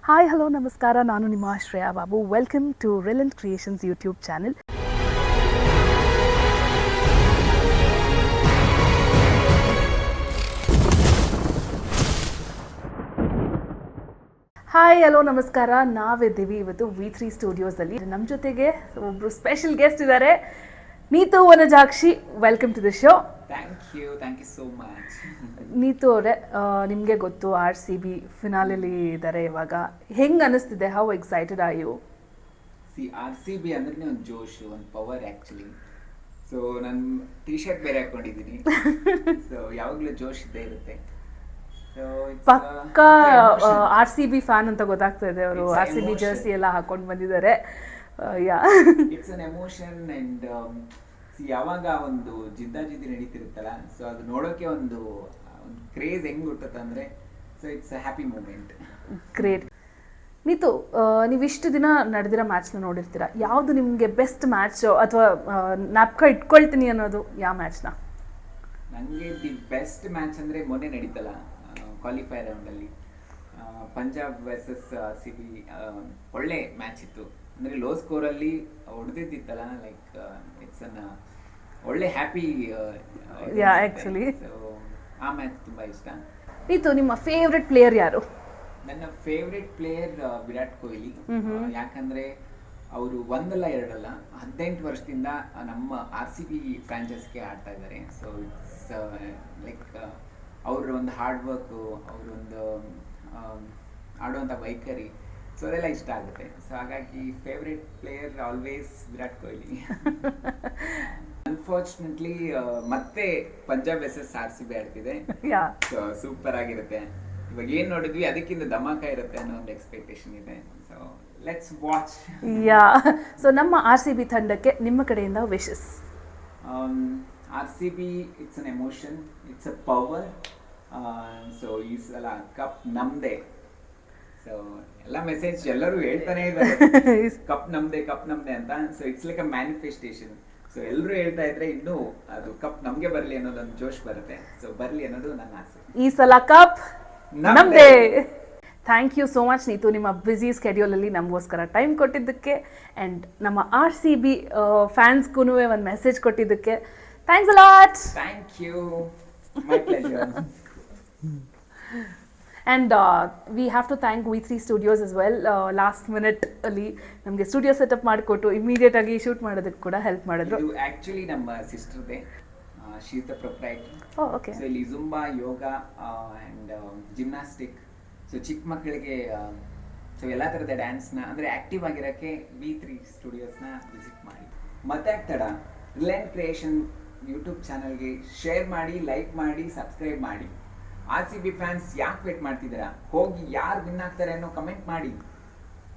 Hi hello ನಮಸ್ಕಾರ, ನಾನು ನಿಮ್ಮ Shreya Babu. Welcome to relent creations YouTube channel. Hi hello ನಮಸ್ಕಾರ, ನಾವಿದ್ದೀವಿ ಇವತ್ತು V3 ಸ್ಟುಡಿಯೋಸಲ್ಲಿ. ನಮ್ಮ ಜೊತೆಗೆ ಒಬ್ಬರು ಸ್ಪೆಷಲ್ ಗೆಸ್ಟ್ ಇದ್ದಾರೆ, Neetu Vanajakshi. Welcome to the show. Thank you so much. Neetu ಅವರೇ, ನಿಮಗೆ ಗೊತ್ತು RCB ಫಿನಾಲಲ್ಲಿ ಇದ್ದಾರೆ ಇವಾಗ. ಹೆಂಗೆ ಅನಿಸ್ತಿದೆ? How excited are you? RCB ಅಂದ್ರೆ ಒಂದು ಜೋಶ್, ಒಂದು ಪವರ್ ಆ್ಯಕ್ಚುಲಿ. ಸೊ ನಾನು ಟಿ ಶರ್ಟ್ ಬೇರೆ ಹಾಕೊಂಡಿದ್ದೀನಿ. ಸೊ ಯಾವಾಗಲೂ ಜೋಶ್ ಇದ್ದೇ ಇರುತ್ತೆ. ಪಕ್ಕ RCB ಫ್ಯಾನ್ ಅಂತ ಗೊತ್ತಾಗ್ತಾ ಇದೆ. ಅವರು RCB ಜರ್ಸಿ ಎಲ್ಲ ಹಾಕೊಂಡು ಬಂದಿದ್ದಾರೆ. ಇಟ್ಸ್ ಅನ್ ಎಮೋಷನ್ ಅಂಡ್ ಯಾವಾಗ ಒಂದು ಜಿದ್ದಾಜಿದ್ದಿ ನಡೀತಿರುತ್ತಲ್ಲ, ಸೊ ಅದು ನೋಡೋಕೆ ಒಂದು ಕ್ರೇಜ್ ಹೆಂಗ್ ಹುಟ್ಟುತ್ತೆ ಅಂದ್ರೆ, so it's a happy moment. Great. Neetu, ನೀವಿಷ್ಟು ದಿನ ನಡೆದಿರೋ ಮ್ಯಾಚ್ನ ನೋಡಿರ್ತೀರಾ. ಯಾವುದು ನಿಮಗೆ ಬೆಸ್ಟ್ ಮ್ಯಾಚ್ ಅಥವಾ ಜ್ಞಾಪಕ ಇಟ್ಕೊಳ್ತೀನಿ ಅನ್ನೋದು ಯಾವ ಮ್ಯಾಚ್ನ? ನನಗೆ ದಿ ಬೆಸ್ಟ್ ಮ್ಯಾಚ್ ಅಂದರೆ ಮೊನ್ನೆ ನಡೀತಲ್ಲ ಕ್ವಾಲಿಫೈರ್ ರೌಂಡಲ್ಲಿ, ಪಂಜಾಬ್ ವರ್ಸಸ್ RCB. ಒಳ್ಳೆ ಮ್ಯಾಚ್ ಇತ್ತು. ಅಂದರೆ ಲೋ ಸ್ಕೋರಲ್ಲಿ ಹೊಡೆದಿದ್ದಿತ್ತಲ್ಲ, ಲೈಕ್ ಇಟ್ಸ್ ಅನ್ ಒಳ್ಳೆ ಹ್ಯಾಪಿ. ಆ್ಯಕ್ಚುಲಿ ಸೊ ಆ ಮ್ಯಾಚ್ ತುಂಬ ಇಷ್ಟ. ನೀತು, ನಿಮ್ಮ ಫೇವ್ರೆಟ್ ಪ್ಲೇಯರ್ ಯಾರು? ನನ್ನ ಫೇವ್ರೆಟ್ ಪ್ಲೇಯರ್ ವಿರಾಟ್ ಕೊಹ್ಲಿ. ಯಾಕಂದರೆ ಅವರು ಒಂದಲ್ಲ ಎರಡಲ್ಲ 18 ವರ್ಷದಿಂದ ನಮ್ಮ RCB ಫ್ರಾಂಚೈಸ್ಗೆ ಆಡ್ತಾ ಇದ್ದಾರೆ. ಸೊ ಇಟ್ಸ್ ಲೈಕ್ ಅವ್ರ ಒಂದು ಹಾರ್ಡ್ ವರ್ಕು, ಅವರೊಂದು ಆಡುವಂಥ ವೈಖರಿ, ಸೊ ಅದೆಲ್ಲ ಇಷ್ಟ ಆಗುತ್ತೆ. ಸೊ ಹಾಗಾಗಿ favourite player always Virat Kohli. Unfortunately ಮತ್ತೆ ಪಂಜಾಬ್ ವರ್ಸಸ್ RCB ಆಡ್ತಿದೆ. ಸೊ ಸೂಪರ್ ಆಗಿರುತ್ತೆ. ಇವಾಗ ಏನ್ ನೋಡಿದ್ವಿ ಅದಕ್ಕಿಂತ ಧಮಾಕ ಇರುತ್ತೆ ಅನ್ನೋ ಒಂದು ಎಕ್ಸ್ಪೆಕ್ಟೇಷನ್ ಇದೆ. So let's watch. ಸೊ ನಮ್ಮ RCB ತಂಡಕ್ಕೆ ನಿಮ್ಮ ಕಡೆಯಿಂದ wishes. RCB it's an emotion, it's a power. So ಈ ಸಲ ಕಪ್ ನಮ್ದೇ. ಸೊ ಎಲ್ಲ ಮೆಸೇಜ್ ಎಲ್ಲರೂ ಹೇಳ್ತಾನೆ ಇದ್ದಾರೆ, ಕಪ್ ನಮ್ದೇ ಅಂತ. So it's like a manifestation. So ಎಲ್ಲರೂ ಹೇಳ್ತಾ ಇದ್ರೆ ಇನ್ನೂ ಅದು ಕಪ್ ನಮ್ಗೆ ಬರಲಿ ಅನ್ನೋದೊಂದು ಜೋಶ್ ಬರುತ್ತೆ. ಸೊ ಬರಲಿ ಅನ್ನೋದು ನನ್ನ ಆಸೆ. ಈ ಸಲ ಕಪ್ ನಮ್ದೇ. Thank you so much Neetu, ನಿಮ್ಮ ಬ್ಯುಸಿ ಸ್ಕೆಡ್ಯೂಲಲ್ಲಿ ನಮಗೋಸ್ಕರ ಟೈಮ್ ಕೊಟ್ಟಿದ್ದಕ್ಕೆ ಆ್ಯಂಡ್ ನಮ್ಮ RCB ಫ್ಯಾನ್ಸ್ಗೂ ಒಂದು ಮೆಸೇಜ್ ಕೊಟ್ಟಿದ್ದಕ್ಕೆ thanks a lot. Thank you, my pleasure. And we have to thank V3 studios as well. Last minute ಅಲ್ಲಿ ನಮಗೆ ಸ್ಟುಡಿಯೋ ಸೆಟಪ್ ಮಾಡಿಕೊಟ್ಟು ಇಮಿಡಿಯೇಟ್ ಆಗಿ ಶೂಟ್ ಮಾಡೋದಕ್ಕೆ ಕೂಡ ಹೆಲ್ಪ್ ಮಾಡಿದ್ರು. ಇದು ಆಕ್ಚುಲಿ ನಮ್ಮ ಸಿಸ್ಟರ್ದೇ. She is the proprietor. Okay. So ಇಲ್ಲಿ Zumba, yoga and gymnastic, so ಚಿಕ್ಕ ಮಕ್ಕಳಿಗೆ ಸೊ ಎಲ್ಲ ಥರದ ಡ್ಯಾನ್ಸ್ನ ಅಂದರೆ ಆ್ಯಕ್ಟಿವ್ ಆಗಿರೋಕ್ಕೆ V3 ಸ್ಟುಡಿಯೋಸ್ನ ವಿಸಿಟ್ ಮಾಡಿ. ಮತ್ತೆ ತಡ ರಿಲೆಂಟ್ ಕ್ರಿಯೇಷನ್ ಯೂಟ್ಯೂಬ್ ಚಾನಲ್ಗೆ ಶೇರ್ ಮಾಡಿ, ಲೈಕ್ ಮಾಡಿ, ಸಬ್ಸ್ಕ್ರೈಬ್ ಮಾಡಿ. RCB ಫ್ಯಾನ್ಸ್ ಯಾಕೆ ವೇಟ್ ಮಾಡ್ತಿದ್ದೀರಾ? ಹೋಗಿ ಯಾರು ವಿನ್ ಆಗ್ತಾರೆ ಅನ್ನೋ ಕಮೆಂಟ್ ಮಾಡಿ.